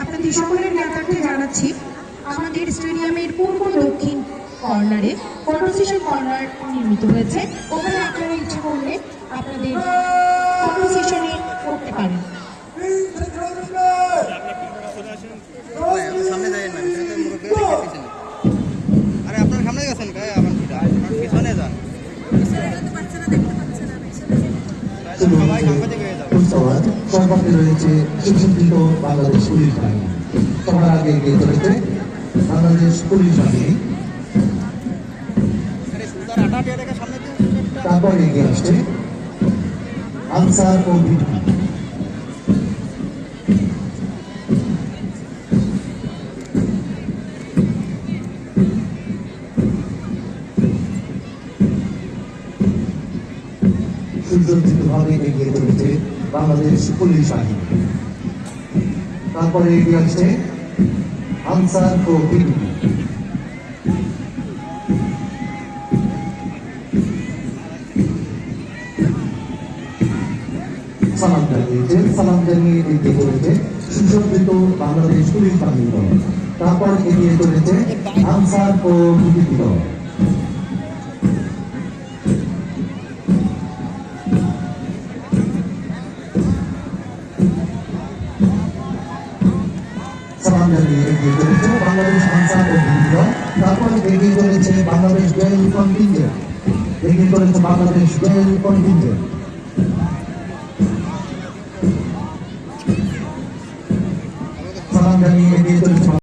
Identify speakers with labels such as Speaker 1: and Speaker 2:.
Speaker 1: আপনাদের সকলের জ্ঞাতার্থে জানাচ্ছি, আমাদের স্টেডিয়ামের পূর্ব দক্ষিণ কর্নারে ফটো সেশন কর্নার নির্মিত হয়েছে। ওখানে আপনারা ইচ্ছা করলে আপনাদের ফটো সেশনে করতে পারেন।
Speaker 2: আরে আপনার সামনে গেছেন আমার পিছনে যান।
Speaker 3: সর্বাগ্রে রয়েছে সুসজ্জিত বাংলাদেশ পুলিশ বাহিনী। সবার আগে এগিয়ে চলেছে বাংলাদেশ পুলিশ বাহিনী, তারপর এগিয়ে আসছে আনসার ও বিডিপি। সুসজ্জিতভাবে এগিয়ে চলেছে বাংলাদেশ পুলিশ বাহিনী, তারপরে এগিয়ে আসছে আনসার ও বিডিপি। সালাম জানিয়ে এগিয়ে চলেছে সুসজ্জিত বাংলাদেশ পুলিশ বাহিনী দল, তারপর এগিয়ে চলেছে আনসার ও বিডিপি দল। সালাম জানিয়ে এগিয়ে চলেছে বাংলাদেশ আনসার ও বিডিপি দল, তারপর এগিয়ে চলেছে বাংলাদেশ গেল কন্টিনজেন্ট, এগিয়ে চলেছে বাংলাদেশ গেল কন্টিনজেন্ট। সালাম জানিয়ে এগিয়ে চলেছে